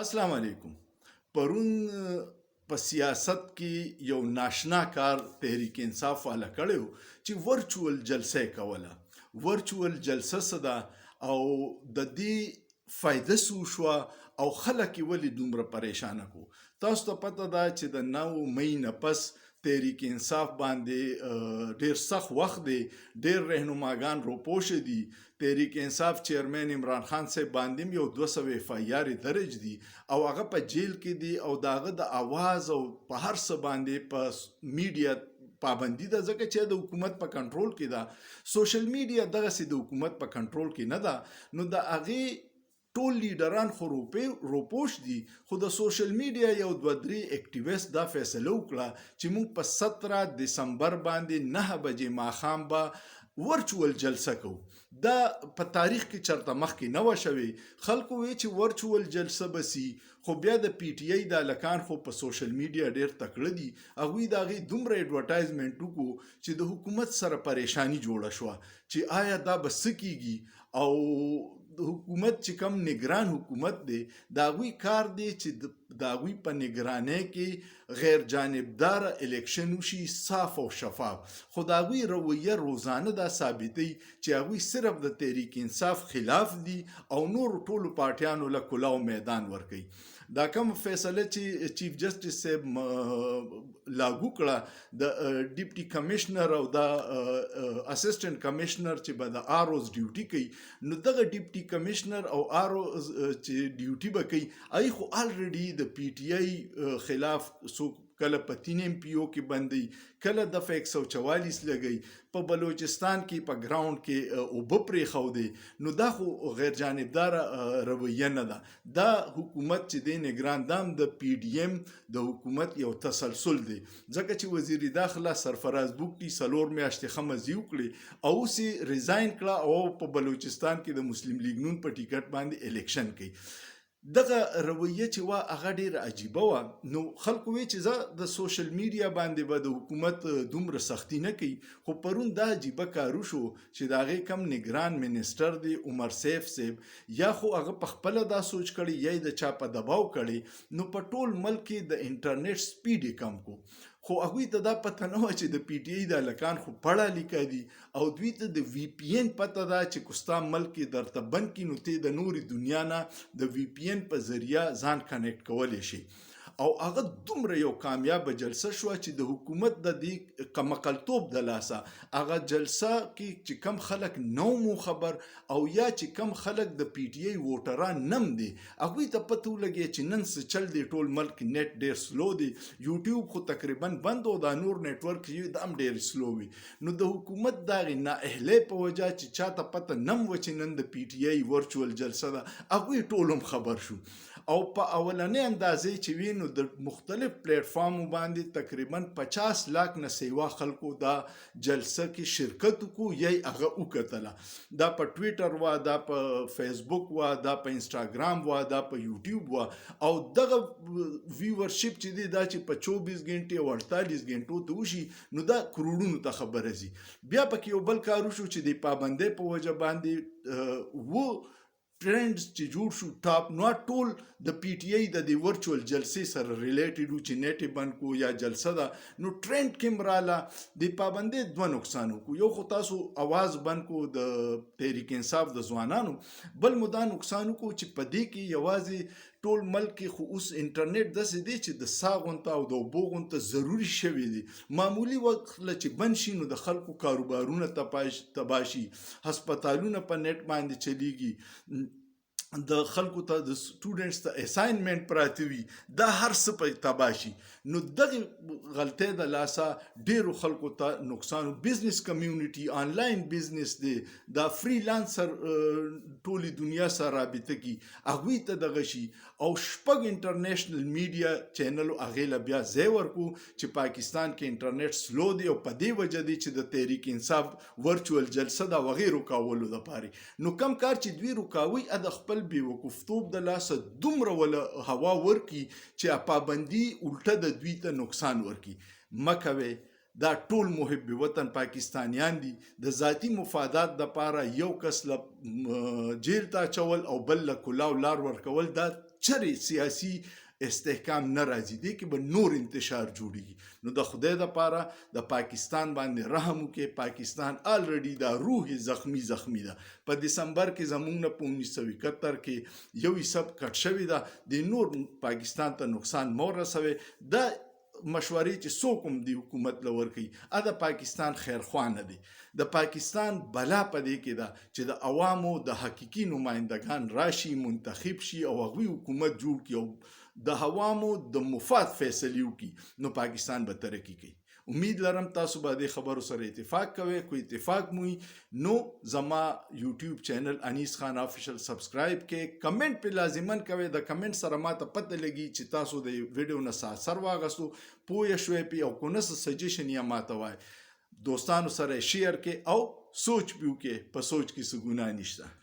السلام علیکم. پرون په سیاست کې یو ناشنا کار تحریک انصاف والا کړی و چې ورچوال جلسه یې کوله. ورچوال جلسه څه ده او د دې فایده څه وشوه او خلک یې ولې دومره پریشانه کو. تاسو ته پته ده چې د 9 مئی نه پس تحریک انصاف باندې ډیر سخت وخت دی، ډیر رهنماګان روپوش دي. تحریک انصاف چیرمن عمران خان صاحب باندې یو 200 اف آی آر درج دي او هغه په جیل کې دي او داغه د आवाज او په هر څه باندې په میډیا پابندي ده، ځکه چې د حکومت په کنټرول کې ده. سوشل میډیا دغه سي د حکومت په کنټرول کې نه ده، نو د هغه ټول لیډران خو روپوش دي، خو د سوشل میډیا یو 2-3 اکټیویست دا فیصله وکړه چې موږ په 17 دسمبر باندې 9 بجې ماښام به ورچوال جلسه کوو. دا په تاریخ کې چرته مخکې نه وه شوې. خلکو وی چې ورچوال جلسه بسی، خو بیا د پی ټی آی د هلکان خو په سوشل میډیا ډیر تکړه دي، هغوی د هغې دومره ایډورټایزمنټ وکړو چې د حکومت سره پریشانی جوړه شوه چې آیا دا به څه کیږي. او د حکومت چې کوم نگران حکومت دی د هغوی کار دی چې د هغوی په نگرانۍ کې غیر جانبدار الیکشن وشي، صاف او شفاف. خو د هغوی رویه روزانه دا ثابتوي چې هغوی صرف د تحریک انصاف خلاف دي او نور ټولو پارټیانو له کلاو میدان ورکوي. دا کوم فیصله چې چیف جسټس صاحب لاګو کړه د ډیپټي کمشنر او د اسسټنټ کمشنر چې به د آروز ډیوټي کوي، نو دغه ډیپټي کمشنر او آروز چې ډیوټي به کوي ای خو الریډي د پی ټی آی خلاف څوک کله په 3 ایم پی او کې بندي، کله دفعه 144 لګي، په بلوچستان کې په ګراوند کې اوبه پرېښودې. نو دا خو غیر جانبدار رویه نه ده. دا حکومت چې دی نگران دام د پی ډی ایم د حکومت یو تسلسل دی، ځکه چې وزیر داخله سرفراز بوکټي 4 میاشتې ښه مزي وکړي او اوس یې ریزاین کړه او په بلوچستان کې د مسلم لیگ نون په ټیکټ باندې الیکشن کوي. دغه رویه چې وا هغه ډیره عجیبه وه. نو خلکو وی چې زه د سوشل میډیا باندې به د حکومت دومره سختی نه کوي، خو پرون دا عجیبه کارو شو چې د هغې کم نگران منسټر دی عمر سیف صاحب، یا خو هغه په خپله دا سوچ کړی یا د چا په دباو کړی، نو په ټول ملک کې د انټرنیټ سپیډ یې کم کو. خو هغوی ته دا پته نه وه چې د پی ټی آی د هلکان خو پړه لیکه دي او دوی ته د وی پی این پته ده چې که ستا ملک کې درته بند کړي نو ته د نورې دنیا نه د وی پی این په ذریعه ځان کنیکټ کولی شي. او هغه دومره یو کامیابه جلسه شوه چې د حکومت د دې کمقلتوب د لاسه هغه جلسه کې چې کم خلک نو مو خبر او یا چې کم خلک د پی ټی آی ووټران نم دي، هغوی ته پته ولګي چې نن څه چل دی، ټول ملک نیټ ډیر سلو دی، یوټیوب خو تقریبا بند او دا نور نیټورک یې دا هم ډیر سلو وي. نو د حکومت دغې نااهلۍ په وجه چې چاته پته نم و چې نن د پی ټی آی ورچوال جلسه ده، هغوی ټول هم خبر شو او په اولنۍ اندازې چې وي نو د مختلف پلیټ فارم باندې تقریبا 50 لاک نه سیوا خلکو دا جلسه کې شرکت وکړو یا هغه وکتله. دا په ټویټر وا، دا په فیسبوک وا، دا په انسټاګرام وا، دا په یوټیوب وا، او دغه ویورشپ چې دی دا چې په 24 غنټې او 48 غنټو ته وشي نو دا کروڑونو ته خبره زی. بیا پکې یو بل کارو شو چې د پابندۍ په وجه باندې و ټرینډز چې جوړ شو ټاپ نو ټول د پی ټی آی د دې ورچوال جلسې سره ریلیټډ و چې نیټ یې بند کو یا جلسه ده. نو ټرینډ کې رااله د پابندۍ 2 نقصان وکړو. یو خو تاسو اواز بند کو د تحریک انصاف د ځوانانو، بل مو دا نقصان وکړو چې په دې کې یوازې ټول ملک کې خو اوس انټرنیټ داسې دی چې د سا غونته او د اوبو غونته ضروري شوی دی. معمولی وخت چې بند شي نو د خلکو کاروبارونه تباه شي، هسپتالونه په نیټ باندې چلیږي، د خلکو ته د سټوډنټس ته اساینمنټ پراته وي، دا هر څه په تباه شي. نو دغه غلطۍ د لاسه ډیرو خلکو ته نقصان. بزنس کمیونټي آنلاین بزنس دی، دا فریلانسر ټولې دنیا سره رابطه کی، هغوی ته دغه شي. او 6 انټرنیشنل میډیا چینل هغې له بیا ځای ورکو چې پاکستان کې انټرنیټ سلو دی او په دې وجه دی چې د تحریک انصاف ورچوال جلسه د هغې رکاولو دپاره. نو کم کار چې دوی رکاوي د خپل بیوقوفتوب د لاسه دومره ولا هوا ورکی چې پابندي الټه د دوی ته نقصان ورکی. مکوي دا ټول محب وطن پاکستانیان دي، د ذاتی مفادات د پاره یو کس له جیل ته چول او بل له کلاو لار ورکول دا چرې سیاسي استحکام نه راځي دی کې به نور انتشار جوړیږي. نو د خدای دپاره د پاکستان باندې رحم وکړي. پاکستان الریډي دا روح زخمی ده. په دسمبر کې زمونږ نه په 1971 کې یو حساب کټ شوی ده. د نور پاکستان ته نقصان مو رسوي. د مشورې چې څوک هم د حکومت لور کوي د پاکستان خیرخوا نه دی. د پاکستان بلا په دې کې ده چې د عوامو د حقیقي نمایندگان راشي، منتخب شي او هغوی حکومت جوړ کړي او د عوامو د مفاد فیصلې وکړي، نو پاکستان به ترقي کوي. امید لرم تاسو به د خبرو سره اتفاق کوئ. کو اتفاق موي نو زما یوټیوب چینل انیس خان آفیشل سبسکرایب کې کمنټ په لازمن کوئ. د کمنټ سره ماته پته لګي چې تاسو د ویډیو نه اثر واغستو، پوه شوي پی او کو نه سجیشن یا ماته وای. دوستانو سره شیر کې او سوچ پیو کې، په سوچ کې څه ګناه نشته.